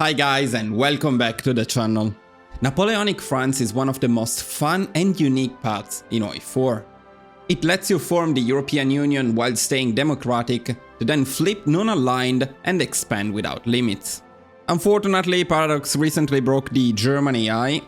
Hi guys and welcome back to the channel. Napoleonic France is one of the most fun and unique paths in HOI4. It lets you form the European Union while staying democratic, to then flip non-aligned and expand without limits. Unfortunately, Paradox recently broke the German AI,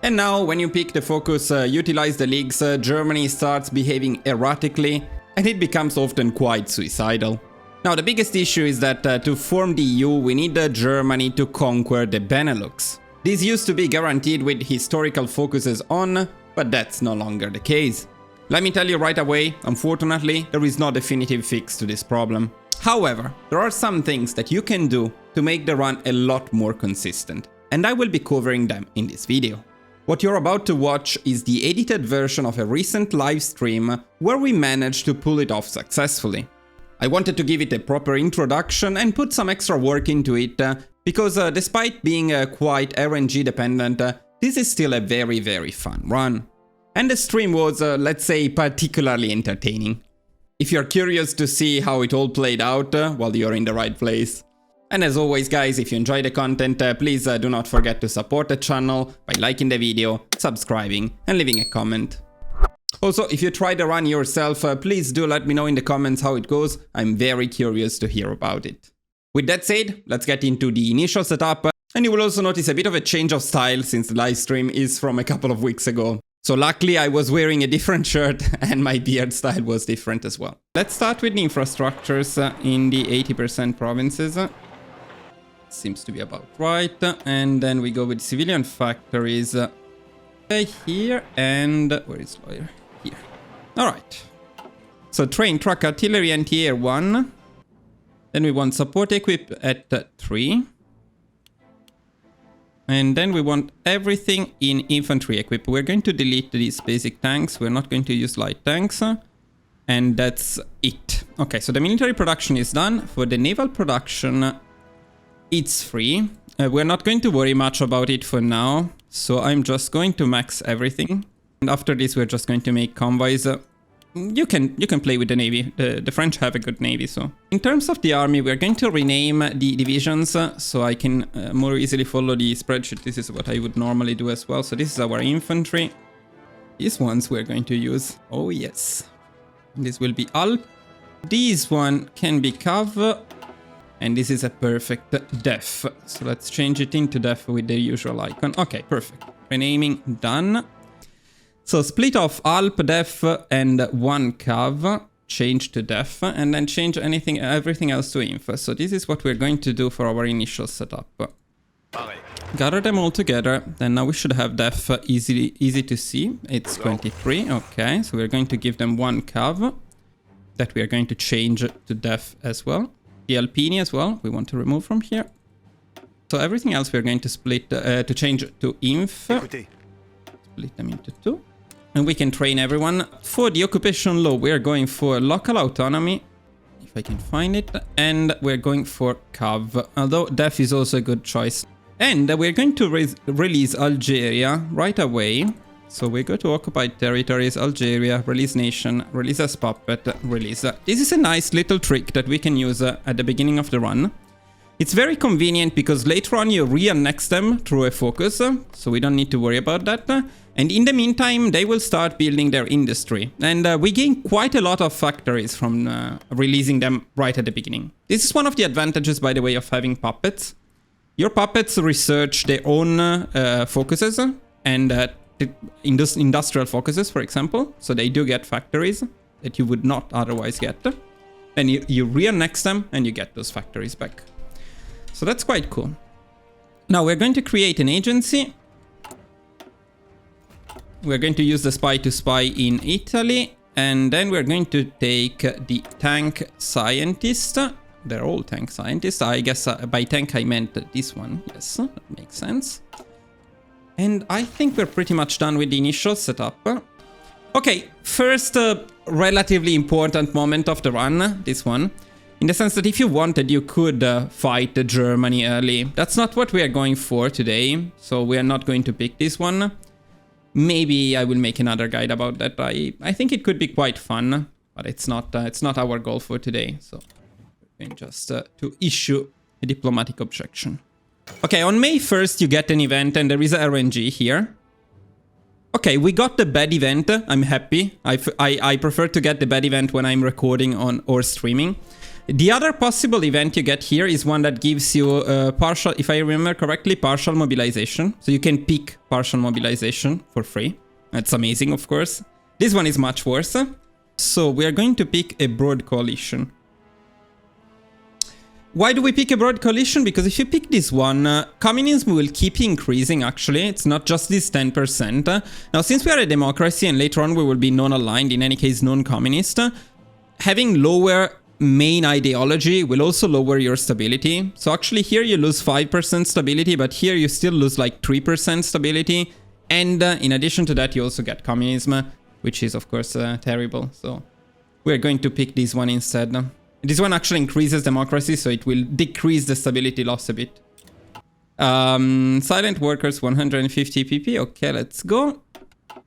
and now when you pick the focus utilize the leagues, Germany starts behaving erratically and it becomes often quite suicidal. Now the biggest issue is that to form the EU we need Germany to conquer the Benelux. This used to be guaranteed with historical focuses on, but that's no longer the case. Let me tell you right away, unfortunately, there is no definitive fix to this problem. However, there are some things that you can do to make the run a lot more consistent, and I will be covering them in this video. What you're about to watch is the edited version of a recent live stream where we managed to pull it off successfully. I wanted to give it a proper introduction and put some extra work into it, because despite being quite RNG dependent, this is still a very fun run. And the stream was, let's say, particularly entertaining. If you're curious to see how it all played out, well, you're in the right place. And as always guys, if you enjoy the content, please do not forget to support the channel by liking the video, subscribing and leaving a comment. Also, if you try the run yourself, please do let me know in the comments how it goes. I'm very curious to hear about it. With that said, let's get into the initial setup, and you will also notice a bit of a change of style since the live stream is from a couple of weeks ago. So luckily I was wearing a different shirt and my beard style was different as well. Let's start with the infrastructures in the 80% provinces. Seems to be about right. And then we go with civilian factories here, and where is lawyer? Here. Alright. So train, truck, artillery, anti-air 1. Then we want support equip at 3. And then we want everything in infantry equip. We're going to delete these basic tanks. We're not going to use light tanks. And that's it. Okay, so the military production is done. For the naval production, it's free. We're not going to worry much about it for now. So I'm just going to max everything. And after this, we're just going to make convoys. You can play with the navy. The French have a good navy, so. In terms of the army, we're going to rename the divisions so I can more easily follow the spreadsheet. This is what I would normally do as well. So this is our infantry. These ones we're going to use. Oh yes. This will be Alp. This one can be Cav. And this is a perfect def. So let's change it into def with the usual icon. Okay, perfect. Renaming done. So split off Alp, def, and one Cav. Change to def, and then change everything else to inf. So this is what we're going to do for our initial setup. Gather them all together. Then now we should have def easy to see. It's 23. Okay, so we're going to give them one Cav. That we are going to change to def as well. The Alpini as well, we want to remove from here. So everything else we're going to split, to change to inf. Split them into 2. And we can train everyone. For the occupation law, we're going for local autonomy, if I can find it. And we're going for Cav, although def is also a good choice. And we're going to release Algeria right away. So we go to occupied territories, Algeria, release nation, release as puppet, release. This is a nice little trick that we can use at the beginning of the run. It's very convenient because later on you re-annex them through a focus, so we don't need to worry about that. And in the meantime, they will start building their industry. And we gain quite a lot of factories from releasing them right at the beginning. This is one of the advantages, by the way, of having puppets. Your puppets research their own focuses and industrial focuses, for example. So they do get factories that you would not otherwise get. Then you re-annex them and you get those factories back. So that's quite cool. Now we're going to create an agency. We're going to use the spy to spy in Italy. And then we're going to take the tank scientist. They're all tank scientists. I guess by tank I meant this one. Yes, that makes sense. And I think we're pretty much done with the initial setup. Okay, first relatively important moment of the run, this one. In the sense that if you wanted, you could fight Germany early. That's not what we are going for today, so we are not going to pick this one. Maybe I will make another guide about that. I think it could be quite fun, but it's not our goal for today. So we're going just to issue a diplomatic objection. Okay, on May 1st you get an event and there is a RNG here. Okay, we got the bad event. I'm happy. I prefer to get the bad event when I'm recording on or streaming. The other possible event you get here is one that gives you partial, if I remember correctly, partial mobilization. So you can pick partial mobilization for free. That's amazing, of course. This one is much worse. So we are going to pick a broad coalition. Why do we pick a broad coalition? Because if you pick this one, communism will keep increasing, actually. It's not just this 10%. Now, since we are a democracy and later on we will be non-aligned, in any case non-communist, having lower main ideology will also lower your stability. So actually here you lose 5% stability, but here you still lose like 3% stability. And in addition to that, you also get communism, which is of course terrible. So we're going to pick this one instead. This one actually increases democracy, so it will decrease the stability loss a bit. Silent workers, 150 PP. Okay, let's go.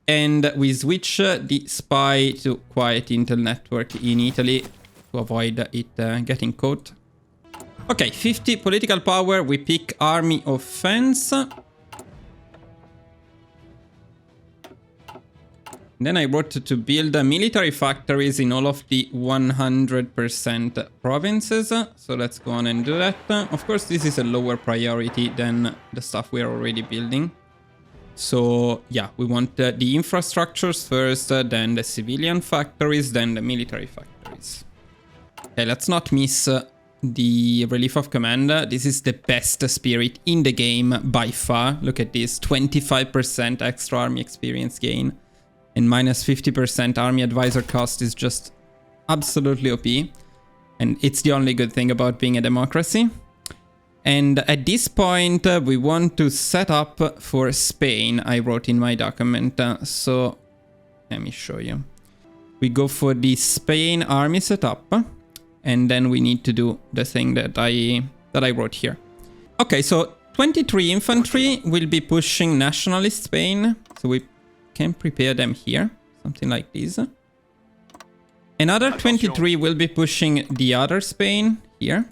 And we switch the spy to quiet intel network in Italy to avoid it getting caught. Okay, 50 political power. We pick army offense. Then I wrote to build military factories in all of the 100% provinces. So let's go on and do that. Of course, this is a lower priority than the stuff we are already building. So yeah, we want the infrastructures first, then the civilian factories, then the military factories. Okay, let's not miss the relief of command. This is the best spirit in the game by far. Look at this, 25% extra army experience gain. And minus 50% army advisor cost is just absolutely OP. And it's the only good thing about being a democracy. And at this point, we want to set up for Spain, I wrote in my document. So let me show you. We go for the Spain army setup. And then we need to do the thing that I wrote here. Okay, so 23 infantry will be pushing nationalist Spain. So we can prepare them here, something like this. Another 23 will be pushing the other Spain here.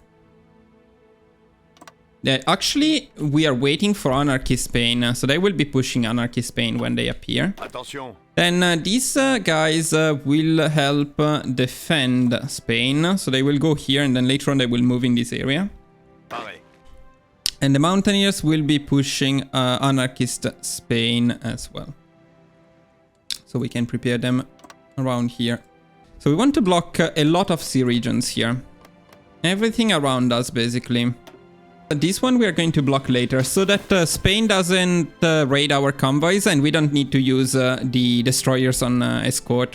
Actually, we are waiting for Anarchy Spain, so they will be pushing Anarchy Spain when they appear. Then these guys will help defend Spain, so they will go here and then later on they will move in this area. And the Mountaineers will be pushing Anarchist Spain as well. So we can prepare them around here. So we want to block a lot of sea regions here. Everything around us, basically. This one we are going to block later, so that Spain doesn't raid our convoys and we don't need to use the destroyers on escort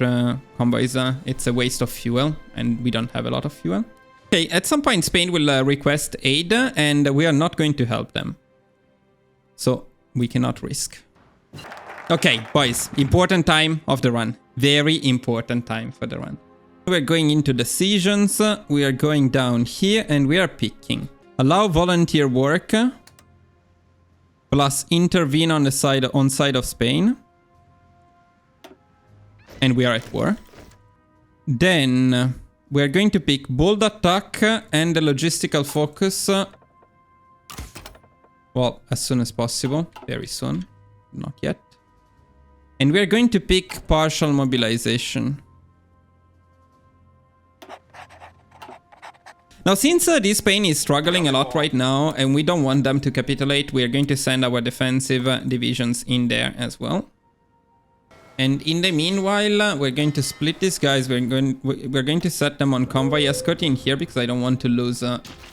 convoys. It's a waste of fuel and we don't have a lot of fuel. Okay, at some point Spain will request aid and we are not going to help them. So we cannot risk. Okay, boys, important time of the run. Very important time for the run. We're going into decisions. We are going down here and we are picking. Allow volunteer work. Plus intervene on the side of Spain. And we are at war. Then we are going to pick bold attack and the logistical focus. Well, as soon as possible. Very soon. Not yet. And we are going to pick partial mobilization. Now, since this Spain is struggling a lot right now, and we don't want them to capitulate, we are going to send our defensive divisions in there as well. And in the meanwhile, we're going to split these guys. We're going to set them on convoy escort in here, because I don't want to lose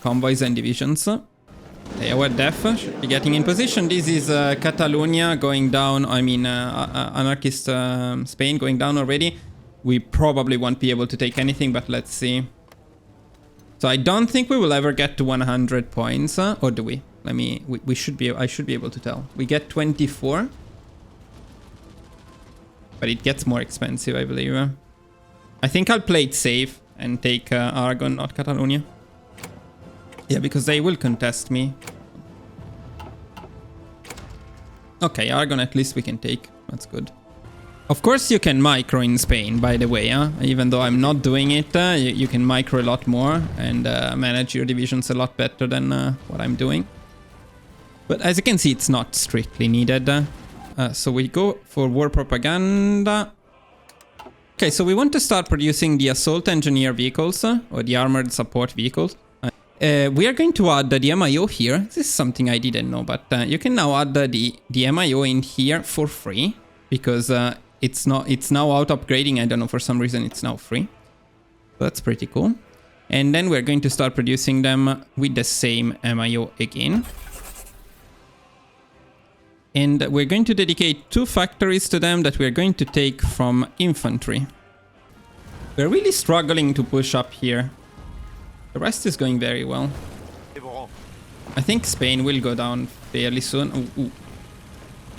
convoys and divisions. Our def should be getting in position. This is Catalonia going down. I mean, anarchist Spain going down already. We probably won't be able to take anything, but let's see. So I don't think we will ever get to 100 points, or do we? I should be able to tell. We get 24. But it gets more expensive, I believe. I think I'll play it safe and take Aragon, not Catalonia. Yeah, because they will contest me. Okay, Aragon at least we can take. That's good. Of course you can micro in Spain, by the way. Even though I'm not doing it, you can micro a lot more and manage your divisions a lot better than what I'm doing. But as you can see, it's not strictly needed. So we go for war propaganda. Okay, so we want to start producing the assault engineer vehicles, or the armored support vehicles. We are going to add the MIO here. This is something I didn't know, but you can now add the MIO in here for free, because it's now out upgrading. I don't know, for some reason it's now free. That's pretty cool. And then we're going to start producing them with the same MIO again. And we're going to dedicate 2 factories to them that we're going to take from infantry. We're really struggling to push up here. The rest is going very well. I think Spain will go down fairly soon. Ooh.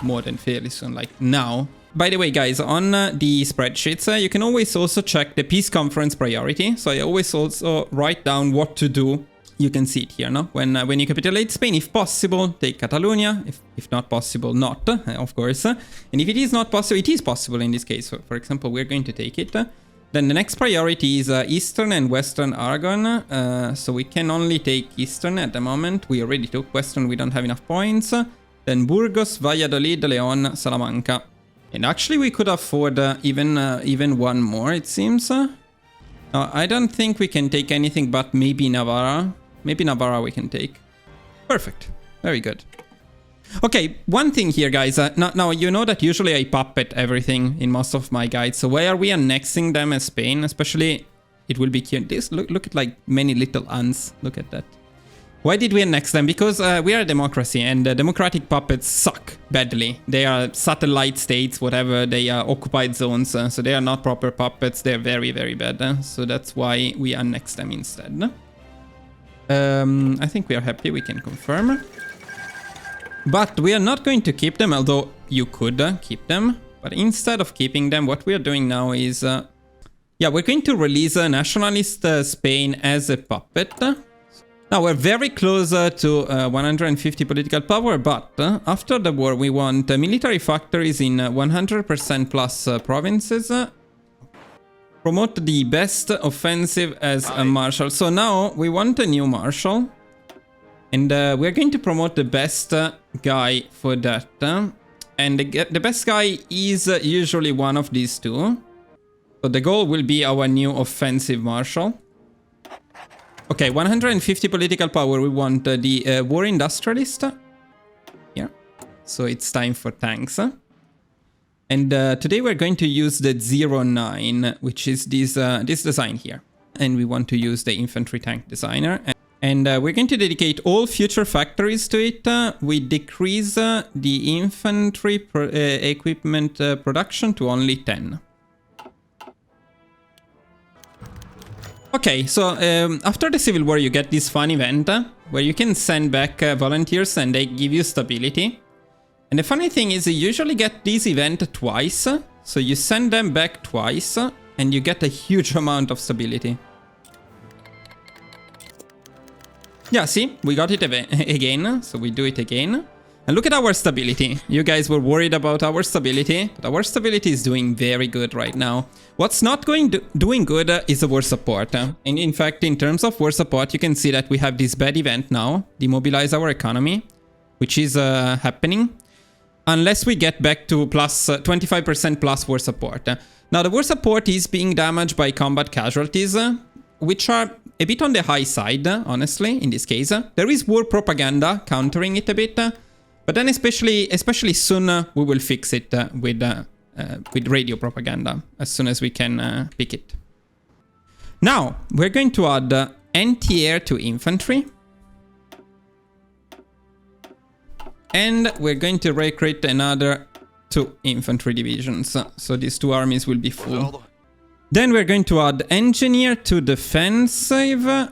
More than fairly soon, like now. By the way, guys, on the spreadsheets, you can always also check the peace conference priority. So I always also write down what to do. You can see it here, no? When you capitulate Spain, if possible, take Catalonia. If not possible, not, of course. And if it is not possible, it is possible in this case. So, for example, we're going to take it. Then the next priority is Eastern and Western Aragon. So we can only take Eastern at the moment. We already took Western, we don't have enough points. Then Burgos, Valladolid, León, Salamanca. And actually we could afford even one more, it seems. I don't think we can take anything but maybe Navarra. Maybe Navarra we can take. Perfect. Very good. Okay, one thing here, guys. Now, you know that usually I puppet everything in most of my guides. So why are we annexing them as Spain? Especially, it will be cute. This, look at like many little ants. Look at that. Why did we annex them? Because we are a democracy and democratic puppets suck badly. They are satellite states, whatever. They are occupied zones. So they are not proper puppets. They're very, very bad. So that's why we annex them instead. I think we are happy. We can confirm. But we are not going to keep them, although you could keep them. But instead of keeping them, what we are doing now is... yeah, we're going to release Nationalist Spain as a puppet. Now, we're very close to 150 political power, but after the war, we want military factories in 100% plus provinces. Promote the best offensive as a marshal. So now we want a new marshal. And we're going to promote the best guy for that. And the best guy is usually one of these two. So the goal will be our new offensive marshal. Okay, 150 political power. We want the war industrialist. Yeah. So it's time for tanks. And today we're going to use the 09, which is this design here. And we want to use the infantry tank designer. And we're going to dedicate all future factories to it. We decrease the infantry equipment production to only 10. Okay, so after the Civil War, you get this fun event where you can send back volunteers and they give you stability. And the funny thing is you usually get this event twice. So you send them back twice and you get a huge amount of stability. Yeah, see, we got it again, so we do it again. And look at our stability. You guys were worried about our stability, but our stability is doing very good right now. What's not doing good is the war support. And in fact, in terms of war support, you can see that we have this bad event now, demobilize our economy, which is happening, unless we get back to plus 25% plus war support. Now, the war support is being damaged by combat casualties, which are a bit on the high side, honestly, in this case. There is war propaganda countering it a bit, but then especially soon we will fix it with radio propaganda as soon as we can pick it. Now, we're going to add anti-air to infantry. And we're going to recruit another 2 infantry divisions. So these 2 armies will be full. Then we're going to add engineer to defensive.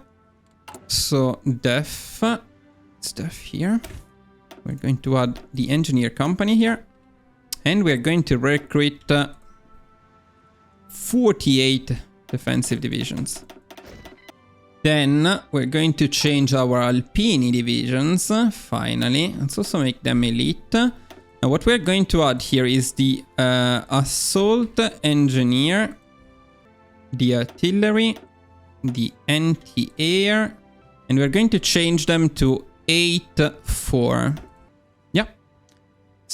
So def, it's def here. We're going to add the engineer company here. And we're going to recruit 48 defensive divisions. Then we're going to change our Alpini divisions, finally. Let's also make them elite. Now what we're going to add here is the assault engineer, the artillery, the anti-air, and we're going to change them to 8-4.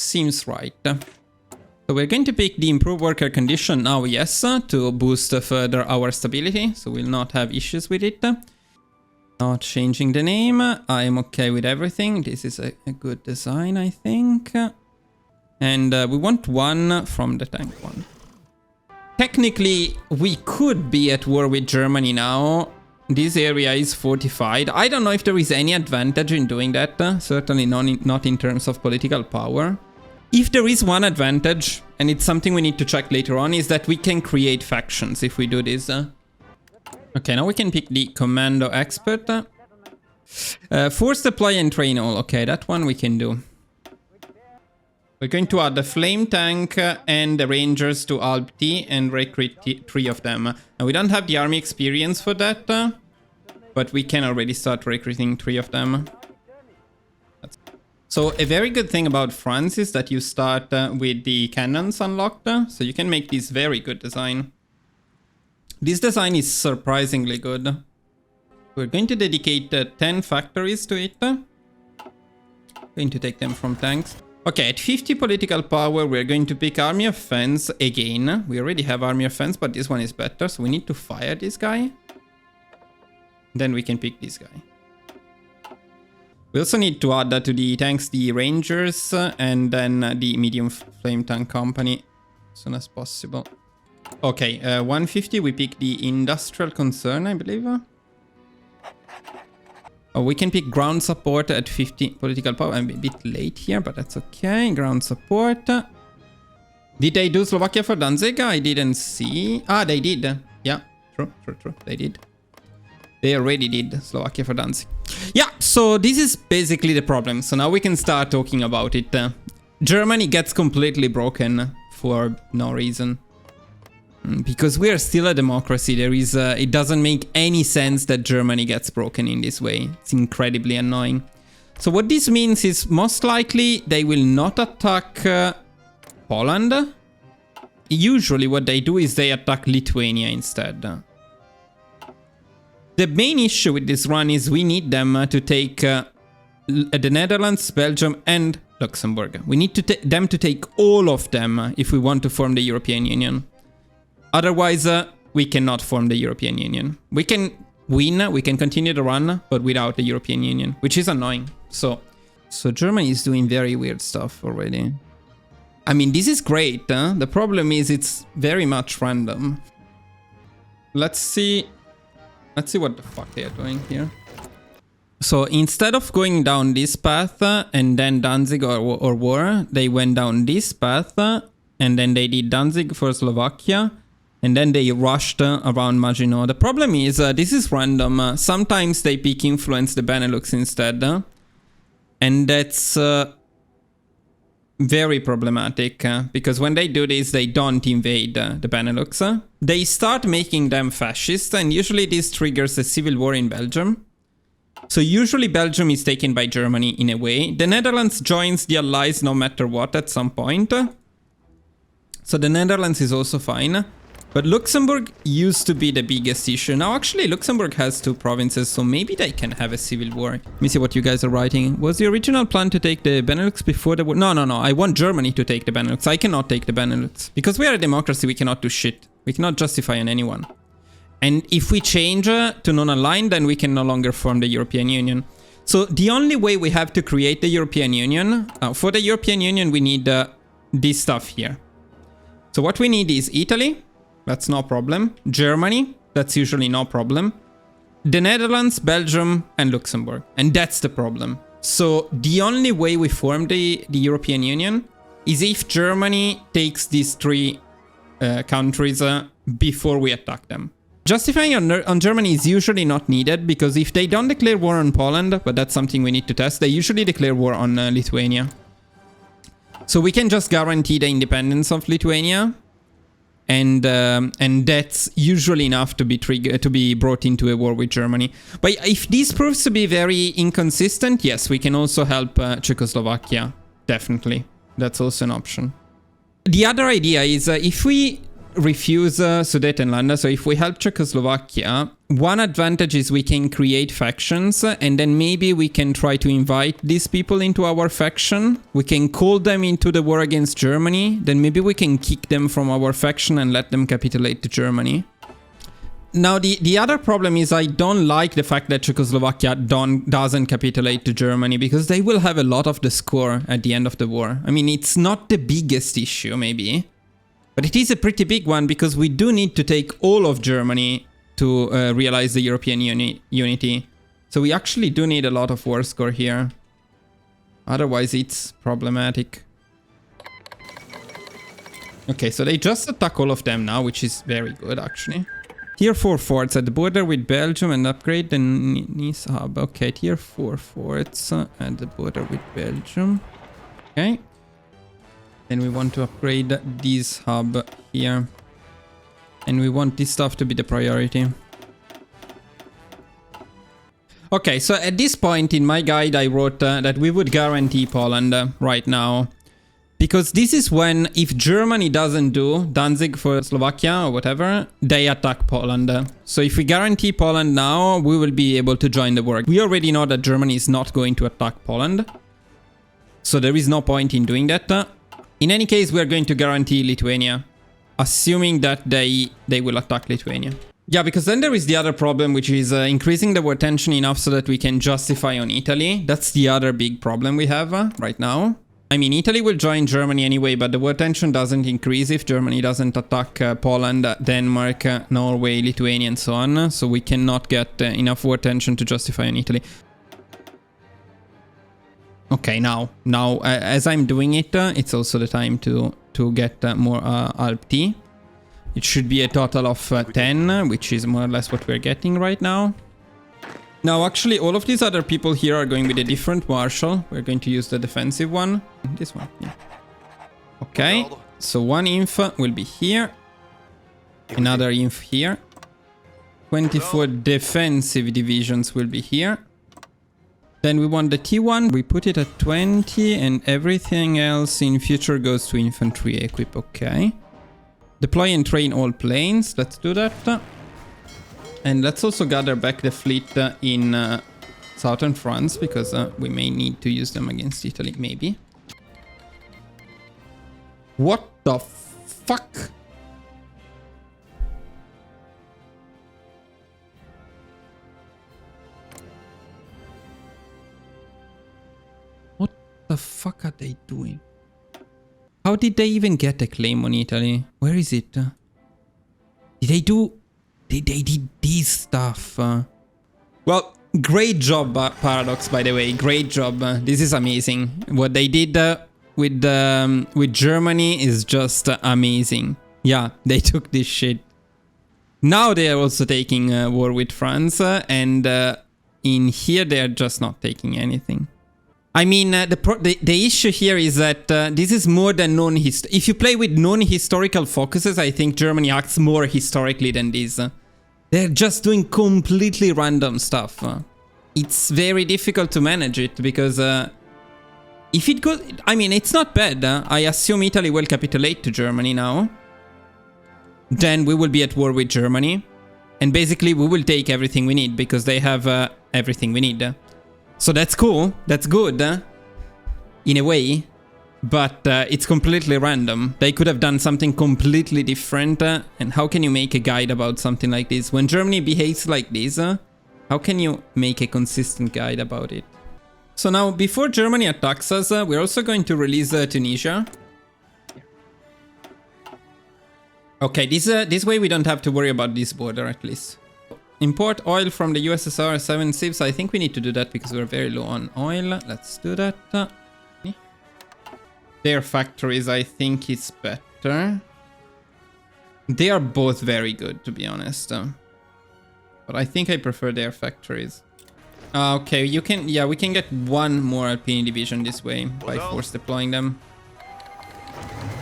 Seems right. So we're going to pick the improved worker condition now, yes, to boost further our stability. So we'll not have issues with it. Not changing the name. I am okay with everything. This is a good design, I think. And we want one from the tank one. Technically, we could be at war with Germany now. This area is fortified. I don't know if there is any advantage in doing that. Certainly not in terms of political power. If there is one advantage, and it's something we need to check later on, is that we can create factions if we do this. Okay, now we can pick the Commando Expert. Force deploy and train all. Okay, that one we can do. We're going to add the Flame Tank and the Rangers to Alp T and recruit 3 of them. Now, we don't have the army experience for that, but we can already start recruiting 3 of them. So a very good thing about France is that you start with the cannons unlocked, so you can make this very good design. This design is surprisingly good. We're going to dedicate 10 factories to it. Going to take them from tanks. Okay, at 50 political power, we're going to pick Army of Fence again. We already have Army of Fence, but this one is better, so we need to fire this guy. Then we can pick this guy. We also need to add to the tanks the Rangers and then the medium flame tank company as soon as possible. Okay, 150, we pick the Industrial Concern, I believe. Oh, we can pick ground support at 50 political power. I'm a bit late here, but that's okay. Ground support. Did they do Slovakia for Danzig? I didn't see. Ah, they did. Yeah, true. They did. They already did Slovakia for Danzig. Yeah, so this is basically the problem. So now we can start talking about it. Germany gets completely broken for no reason. Because we are still a democracy, it doesn't make any sense that Germany gets broken in this way. It's incredibly annoying. So what this means is most likely they will not attack Poland. Usually what they do is they attack Lithuania instead. The main issue with this run is we need them to take the Netherlands, Belgium and Luxembourg. We need them to take all of them if we want to form the European Union. Otherwise, we cannot form the European Union. We can win, we can continue the run, but without the European Union, which is annoying. So Germany is doing very weird stuff already. I mean, this is great. The problem is it's very much random. Let's see what the fuck they are doing here. So instead of going down this path and then Danzig or war, they went down this path and then they did Danzig for Slovakia. And then they rushed around Maginot. The problem is, this is random. Sometimes they pick influence the Benelux instead. And that's very problematic. Because when they do this, they don't invade the Benelux. They start making them fascist. And usually this triggers a civil war in Belgium. So usually Belgium is taken by Germany in a way. The Netherlands joins the Allies no matter what at some point. So the Netherlands is also fine. But Luxembourg used to be the biggest issue. Now, actually, Luxembourg has 2 provinces, so maybe they can have a civil war. Let me see what you guys are writing. Was the original plan to take the Benelux before the war? No. I want Germany to take the Benelux. I cannot take the Benelux. Because we are a democracy, we cannot do shit. We cannot justify on anyone. And if we change to non-aligned, then we can no longer form the European Union. So the only way we have to create the European Union, for the European Union, we need this stuff here. So what we need is Italy. That's no problem. Germany, that's usually no problem. The Netherlands, Belgium, and Luxembourg. And that's the problem. So the only way we form the European Union is if Germany takes these 3 countries before we attack them. Justifying on Germany is usually not needed, because if they don't declare war on Poland, but that's something we need to test, they usually declare war on Lithuania. So we can just guarantee the independence of Lithuania. And that's usually enough to be brought into a war with Germany. But if this proves to be very inconsistent, yes, we can also help Czechoslovakia. Definitely. That's also an option. The other idea is if we refuse Sudetenland, so if we help Czechoslovakia, one advantage is we can create factions, and then maybe we can try to invite these people into our faction. We can call them into the war against Germany, then maybe we can kick them from our faction and let them capitulate to Germany. Now, the other problem is I don't like the fact that Czechoslovakia doesn't capitulate to Germany, because they will have a lot of the score at the end of the war. I mean, it's not the biggest issue, maybe, but it is a pretty big one, because we do need to take all of Germany to realize the European unity. So we actually do need a lot of war score here. Otherwise, it's problematic. Okay, so they just attack all of them now, which is very good, actually. Tier 4 forts at the border with Belgium and upgrade the Nice hub. Okay, tier 4 forts at the border with Belgium. Okay. Then we want to upgrade this hub here. And we want this stuff to be the priority. Okay, so at this point in my guide I wrote that we would guarantee Poland right now. Because this is when, if Germany doesn't do Danzig for Slovakia or whatever, they attack Poland. So if we guarantee Poland now, we will be able to join the war. We already know that Germany is not going to attack Poland. So there is no point in doing that. In any case, we are going to guarantee Lithuania, assuming that they will attack Lithuania. Yeah, because then there is the other problem, which is increasing the war tension enough so that we can justify on Italy. That's the other big problem we have right now. I mean, Italy will join Germany anyway, but the war tension doesn't increase if Germany doesn't attack Poland, Denmark, Norway, Lithuania, and so on. So we cannot get enough war tension to justify on Italy. Okay, now, as I'm doing it, it's also the time to get more Alp T. It should be a total of 10, which is more or less what we're getting right now. Now, actually, all of these other people here are going with a different marshal. We're going to use the defensive one. This one, yeah. Okay, so one inf will be here. Another inf here. 24 defensive divisions will be here. Then we want the T1. We put it at 20, and everything else in future goes to infantry equip. Okay. Deploy and train all planes. Let's do that. And let's also gather back the fleet in southern France, because we may need to use them against Italy, maybe. What the fuck? What the fuck are they doing? How did they even get a claim on Italy? Where is it? Did they do... They did this stuff. Well, great job, Paradox, by the way. Great job. This is amazing. What they did with Germany is just amazing. Yeah, they took this shit. Now they are also taking war with France. And in here, they are just not taking anything. I mean, the issue here is that this is more than non-historical. If you play with non-historical focuses, I think Germany acts more historically than this. They're just doing completely random stuff. It's very difficult to manage it, because if it goes... I mean, it's not bad. I assume Italy will capitulate to Germany now. Then we will be at war with Germany. And basically, we will take everything we need, because they have everything we need. So that's cool. That's good. In a way. But it's completely random. They could have done something completely different. And how can you make a guide about something like this? When Germany behaves like this, how can you make a consistent guide about it? So now, before Germany attacks us, we're also going to release Tunisia. Okay, this way we don't have to worry about this border, at least. Import oil from the USSR 7 sieves. I think we need to do that because we're very low on oil. Let's do that. Their factories, I think, is better. They are both very good, to be honest. But I think I prefer their factories. Okay, you can... Yeah, we can get one more Alpini division this way by force deploying them.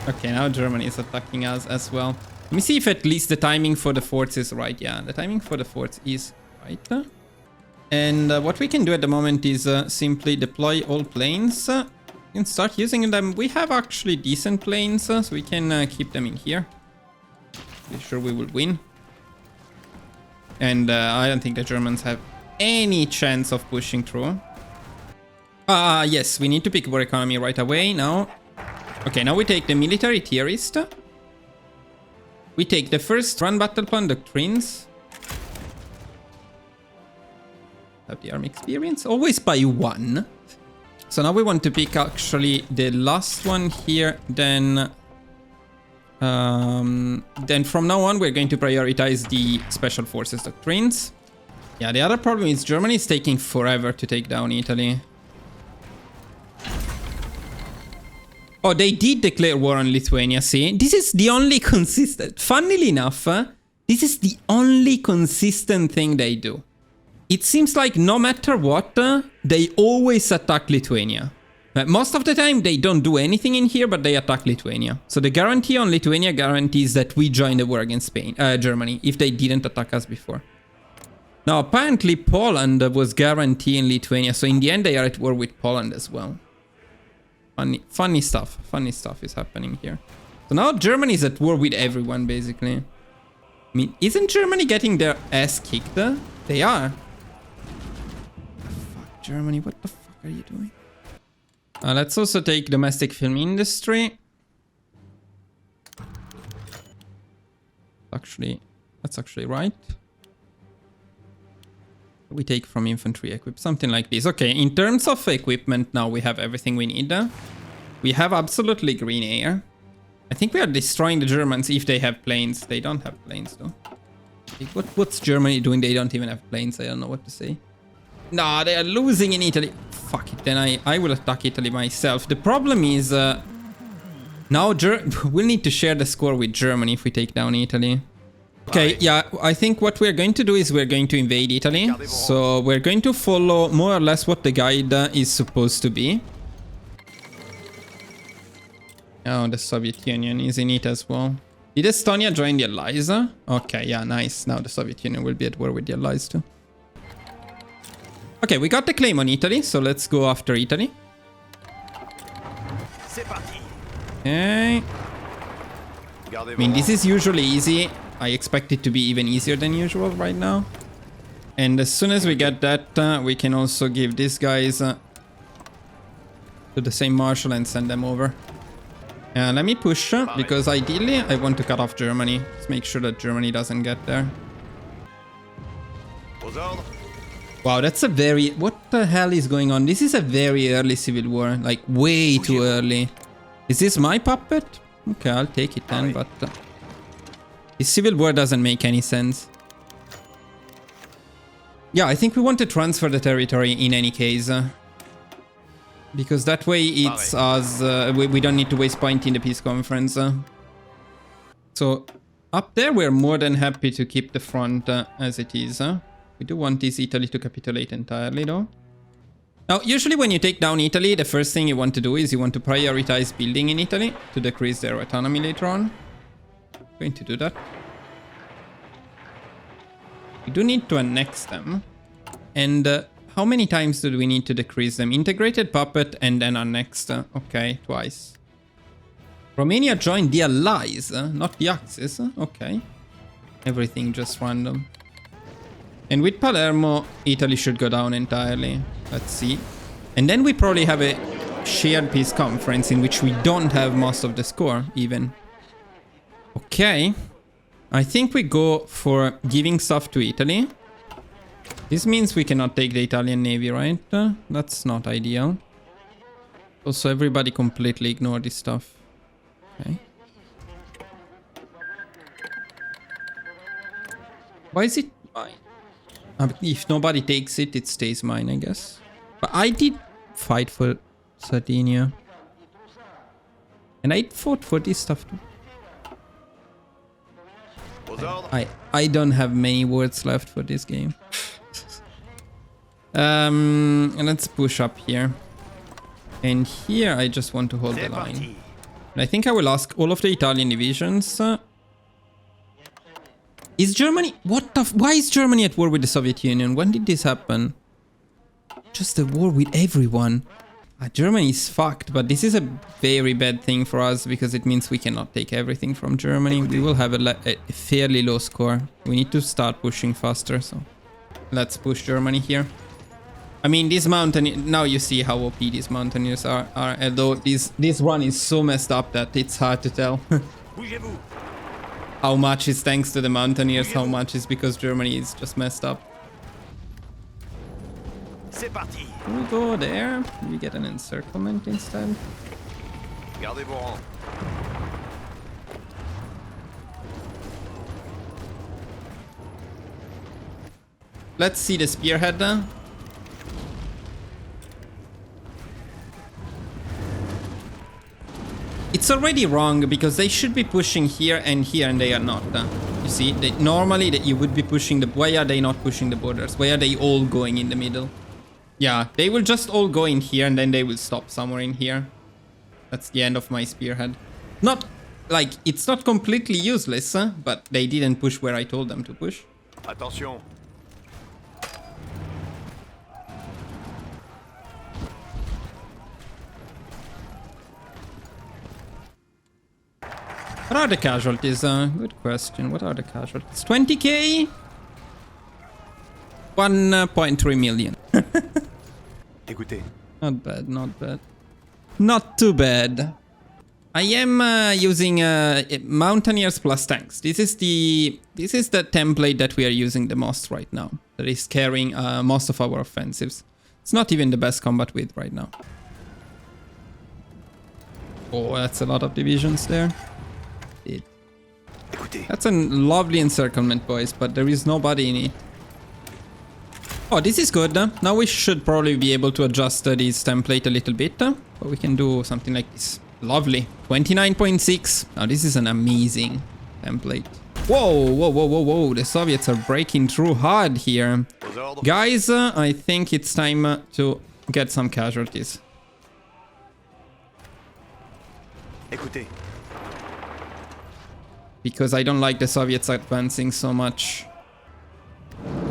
Okay, now Germany is attacking us as well. Let me see if at least the timing for the forts is right. Yeah, the timing for the forts is right. And what we can do at the moment is simply deploy all planes. We can start using them. We have actually decent planes, so we can keep them in here. Pretty sure we will win. And I don't think the Germans have any chance of pushing through. Yes, we need to pick war economy right away now. Okay, now we take the military theorist. We take the first run battle plan doctrines. Have the army experience, always by 1. So now we want to pick actually the last one here, then from now on we're going to prioritize the special forces doctrines. Yeah, the other problem is Germany is taking forever to take down Italy. Oh, they did declare war on Lithuania, see? This is the only consistent... Funnily enough, this is the only consistent thing they do. It seems like no matter what, they always attack Lithuania. Most of the time, they don't do anything in here, but they attack Lithuania. So the guarantee on Lithuania guarantees that we join the war against Germany, if they didn't attack us before. Now, apparently Poland was guaranteeing Lithuania, so in the end, they are at war with Poland as well. Funny stuff is happening here. So now Germany is at war with everyone, basically. I mean, isn't Germany getting their ass kicked? They are. Fuck, Germany, what the fuck are you doing? Let's also take domestic film industry. That's actually right. We take from infantry equip, something like this. Okay, in terms of equipment, now we have everything we need. We have absolutely green air. I think we are destroying the Germans if they have planes. They don't have planes, though. What's Germany doing? They don't even have planes. I don't know what to say. Nah, they are losing in Italy. Fuck it, then I will attack Italy myself. The problem is, now we'll need to share the score with Germany if we take down Italy. Okay, yeah, I think what we're going to do is we're going to invade Italy. So we're going to follow more or less what the guide is supposed to be. Oh, the Soviet Union is in it as well. Did Estonia join the Allies? Okay, yeah, nice. Now the Soviet Union will be at war with the Allies too. Okay, we got the claim on Italy, so let's go after Italy. Okay. I mean, this is usually easy. I expect it to be even easier than usual right now. And as soon as we get that, we can also give these guys to the same marshal and send them over. Let me push, because ideally I want to cut off Germany. Let's make sure that Germany doesn't get there. Wow, that's a very... What the hell is going on? This is a very early civil war. Like, way too early. Is this my puppet? Okay, I'll take it then, but... This civil war doesn't make any sense. Yeah, I think we want to transfer the territory in any case. Because that way it's us... we don't need to waste point in the peace conference. So, up there we're more than happy to keep the front as it is. We do want this Italy to capitulate entirely though. Now, usually when you take down Italy, the first thing you want to do is you want to prioritize building in Italy to decrease their autonomy later on. Going to do that. We do need to annex them. And how many times do we need to decrease them? Integrated puppet and then annexed. Okay, twice. Romania joined the Allies, not the Axis. Okay. Everything just random. And with Palermo, Italy should go down entirely. Let's see. And then we probably have a shared peace conference in which we don't have most of the score, even. Okay. I think we go for giving stuff to Italy. This means we cannot take the Italian Navy, right? That's not ideal. Also, everybody completely ignore this stuff. Okay. Why is it mine? If nobody takes it, it stays mine, I guess. But I did fight for Sardinia. And I fought for this stuff too. I don't have many words left for this game. Let's push up here. And here I just want to hold the line. And I think I will ask all of the Italian divisions. Is Germany... Why is Germany at war with the Soviet Union? When did this happen? Just a war with everyone. Germany is fucked, but this is a very bad thing for us because it means we cannot take everything from Germany. We will have a fairly low score. We need to start pushing faster, so let's push Germany here. I mean, these mountain... Now you see how OP these mountaineers are. Although this run is so messed up that it's hard to tell. How much is thanks to the mountaineers, how much is because Germany is just messed up. We go there. We get an encirclement instead. Gardez vos rangs. Let's see the spearhead. It's already wrong because they should be pushing here and they are not. You see, normally you would be pushing the... Why are they not pushing the borders? Why are they all going in the middle? Yeah, they will just all go in here and then they will stop somewhere in here. That's the end of my spearhead. Not, like, it's not completely useless, but they didn't push where I told them to push. Attention. What are the casualties? Good question. What are the casualties? 20k? 1.3 million. Écoutez. Not bad, not bad. Not too bad. I am using Mountaineers plus tanks. This is the template that we are using the most right now. That is carrying most of our offensives. It's not even the best combat width right now. Oh, that's a lot of divisions there. That's a lovely encirclement, boys, but there is nobody in it. Oh, this is good. Now we should probably be able to adjust this template a little bit. But we can do something like this. Lovely. 29.6. Now this is an amazing template. Whoa, whoa, whoa, whoa, whoa. The Soviets are breaking through hard here. Guys, I think it's time to get some casualties. Écoutez. Because I don't like the Soviets advancing so much.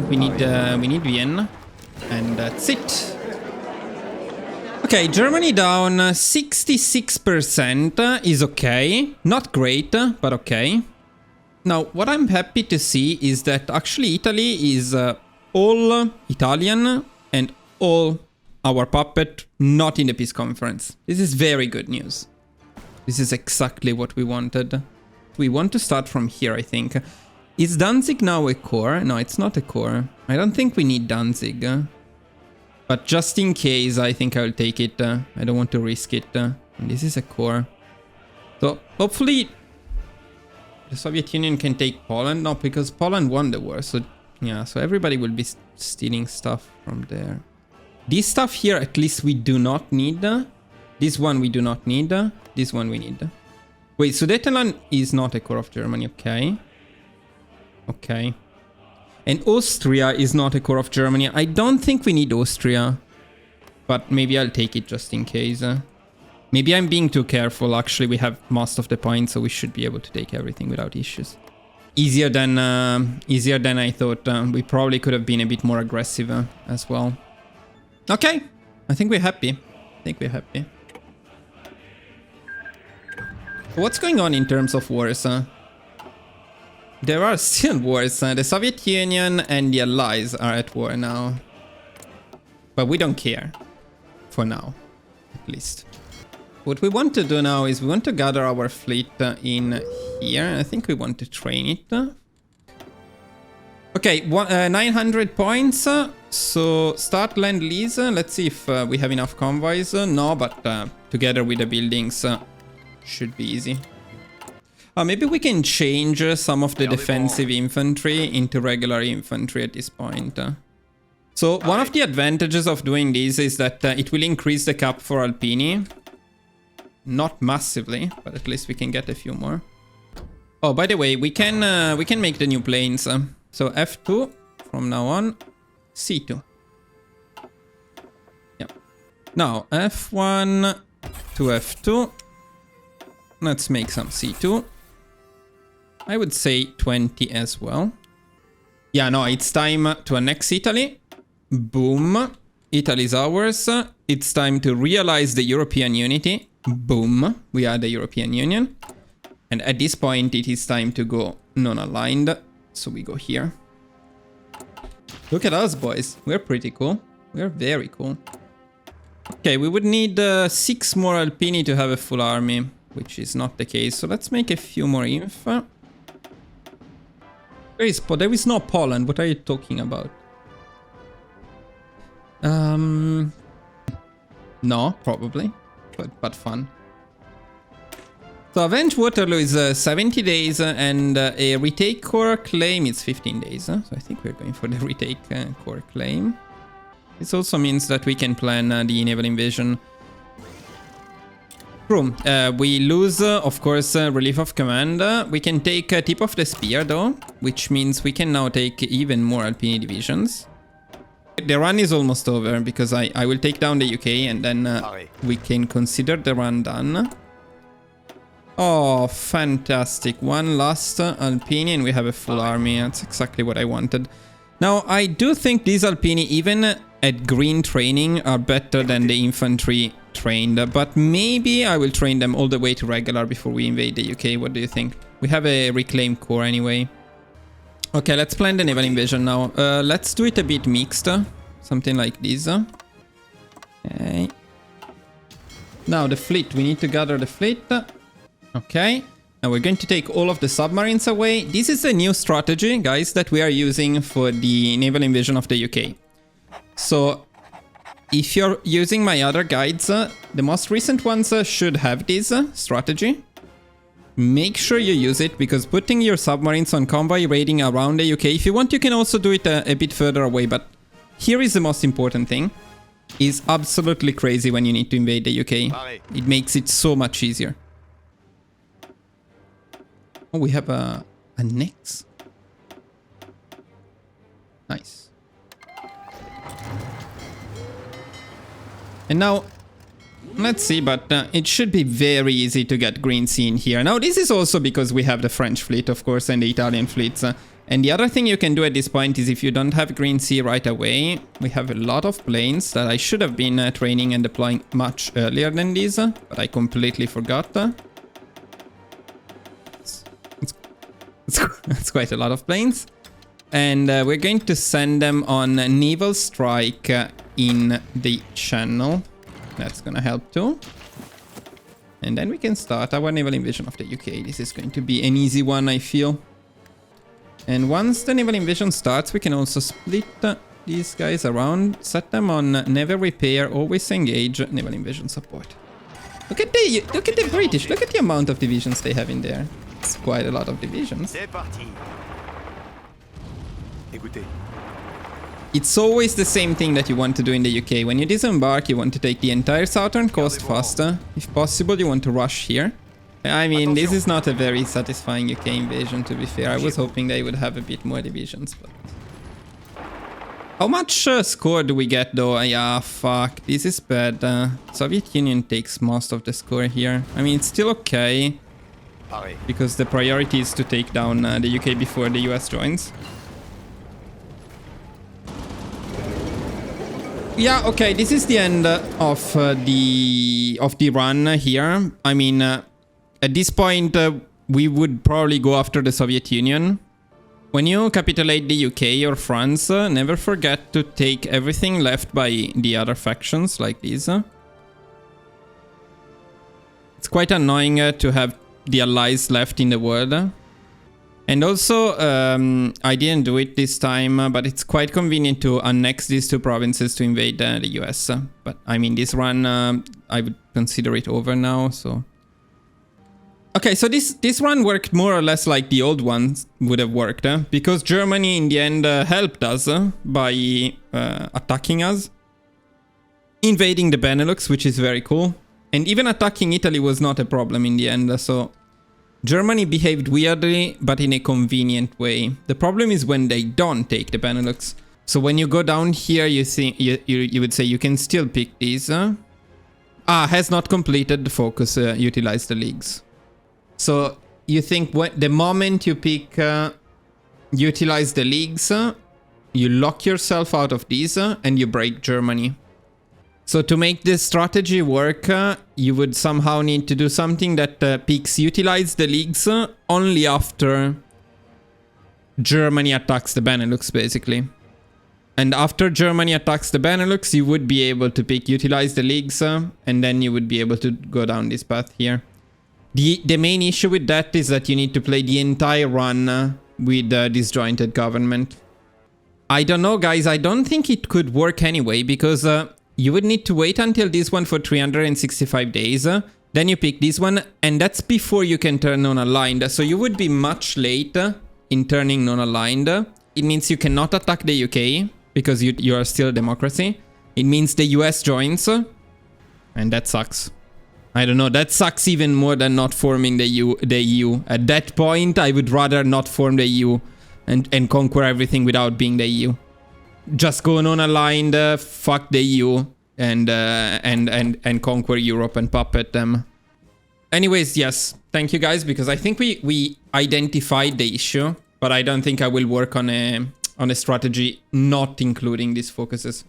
We need Vienna, and that's it. Okay, Germany down 66% is okay. Not great, but okay. Now, what I'm happy to see is that actually Italy is all Italian and all our puppet not in the peace conference. This is very good news. This is exactly what we wanted. We want to start from here, I think. Is Danzig now a core? No, it's not a core. I don't think we need Danzig. But just in case, I think I'll take it. I don't want to risk it. And this is a core. So, hopefully, the Soviet Union can take Poland. No, because Poland won the war. So, yeah, so everybody will be stealing stuff from there. This stuff here, at least we do not need. This one we do not need. This one we need. Wait, Sudetenland is not a core of Germany, okay. Okay. And Austria is not a core of Germany. I don't think we need Austria. But maybe I'll take it just in case. Maybe I'm being too careful. Actually, we have most of the points, so we should be able to take everything without issues. Easier than I thought. We probably could have been a bit more aggressive as well. Okay. I think we're happy. What's going on in terms of wars? There are still wars. The Soviet Union and the Allies are at war now. But we don't care. For now, at least. What we want to do now is we want to gather our fleet in here. I think we want to train it. Okay, 900 points. So start land lease. Let's see if we have enough convoys. No, but together with the buildings should be easy. Maybe we can change some of the defensive infantry into regular infantry at this point. So one of the advantages of doing this is that it will increase the cap for Alpini. Not massively, but at least we can get a few more. Oh, by the way, we can make the new planes. So F2 from now on, C2. Yeah. Now F1 to F2. Let's make some C2. I would say 20 as well. Yeah, no, it's time to annex Italy. Boom. Italy's ours. it's time to realize the European unity. Boom, we are the European Union. And at this point, it is time to go non-aligned. So we go here. Look at us, boys. We're pretty cool. We're very cool. Okay, we would need 6 more Alpini to have a full army, which is not the case. So let's make a few more info. There is no Poland. What are you talking about? No, probably. But fun. So Avenge Waterloo is 70 days and a retake core claim is 15 days. So I think we're going for the retake core claim. This also means that we can plan the naval invasion. True. We lose, of course, relief of command. We can take tip of the spear though, which means we can now take even more Alpini divisions. The run is almost over because I will take down the UK and then we can consider the run done. Oh, fantastic. One last Alpini and we have a full army. That's exactly what I wanted. Now, I do think these Alpini, even at green training, are better than the infantry trained. But maybe I will train them all the way to regular before we invade the UK. What do you think? We have a reclaim core anyway. Okay, let's plan the naval invasion now. Let's do it a bit mixed. Something like this. Okay. Now the fleet. We need to gather the fleet. Okay. Now we're going to take all of the submarines away. This is a new strategy, guys, that we are using for the naval invasion of the UK. So if you're using my other guides, the most recent ones should have this strategy. Make sure you use it, because putting your submarines on convoy raiding around the UK, if you want, you can also do it a bit further away. But here is the most important thing. It's absolutely crazy when you need to invade the UK. It makes it so much easier. Oh, we have a Nex. Nice. And now, let's see, but it should be very easy to get Green Sea in here. Now, this is also because we have the French fleet, of course, and the Italian fleets. And the other thing you can do at this point is if you don't have Green Sea right away, we have a lot of planes that I should have been training and deploying much earlier than this, but I completely forgot. It's quite a lot of planes. And we're going to send them on naval strike in the channel. That's gonna help too. And then we can start our naval invasion of the UK. This is going to be an easy one, I feel. And once the naval invasion starts, we can also split these guys around, set them on never repair, always engage, naval invasion support. Look at the British. Look at the amount of divisions they have in there. It's quite a lot of divisions. It's always the same thing that you want to do in the UK. When you disembark, you want to take the entire southern coast faster. If possible, you want to rush here. I mean, this is not a very satisfying UK invasion, to be fair. I was hoping they would have a bit more divisions, but... How much score do we get, though? Yeah, fuck. This is bad. Soviet Union takes most of the score here. I mean, it's still okay, because the priority is to take down the UK before the US joins. Yeah, okay, this is the end of the run here. I mean, at this point, we would probably go after the Soviet Union. When you capitulate the UK or France, never forget to take everything left by the other factions, like this. It's quite annoying to have the allies left in the world. And also, I didn't do it this time, but it's quite convenient to annex these two provinces to invade the US. But I mean, this run, I would consider it over now, so... Okay, so this run worked more or less like the old ones would have worked, because Germany in the end helped us by attacking us, invading the Benelux, which is very cool, and even attacking Italy was not a problem in the end, so Germany behaved weirdly, but in a convenient way. The problem is when they don't take the Benelux. So when you go down here, you see you would say you can still pick these. Has not completed the focus, utilize the leagues. So you think the moment you pick utilize the leagues, you lock yourself out of these and you break Germany. So to make this strategy work, you would somehow need to do something that peaks utilize the leagues only after Germany attacks the Benelux, basically. And after Germany attacks the Benelux, you would be able to peak utilize the leagues, and then you would be able to go down this path here. The main issue with that is that you need to play the entire run with disjointed government. I don't know, guys. I don't think it could work anyway, because you would need to wait until this one for 365 days. Then you pick this one, and that's before you can turn non-aligned. So you would be much late in turning non-aligned. It means you cannot attack the UK, because you are still a democracy. It means the US joins, and that sucks. I don't know, that sucks even more than not forming the EU. At that point, I would rather not form the EU and conquer everything without being the EU. Just go non-aligned, fuck the EU, and conquer Europe and puppet them. Anyways, yes, thank you guys, because I think we identified the issue, but I don't think I will work on a strategy not including these focuses.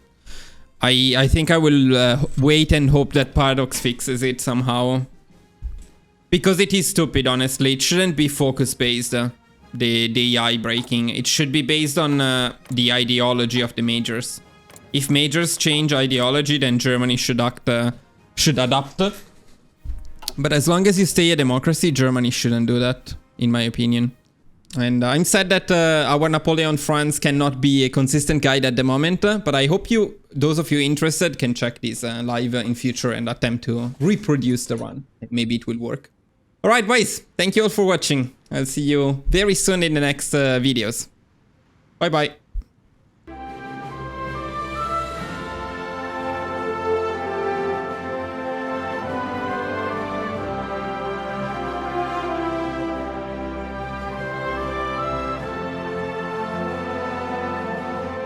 I think I will wait and hope that Paradox fixes it somehow. Because it is stupid, honestly. It shouldn't be focus-based, the AI breaking. It should be based on the ideology of the majors. If majors change ideology, then Germany should adapt. But as long as you stay a democracy, Germany shouldn't do that, in my opinion. And I'm sad that our Napoleon France cannot be a consistent guide at the moment, but I hope those of you interested, can check this live in future and attempt to reproduce the run. Maybe it will work. Alright, guys, thank you all for watching. I'll see you very soon in the next videos. Bye bye.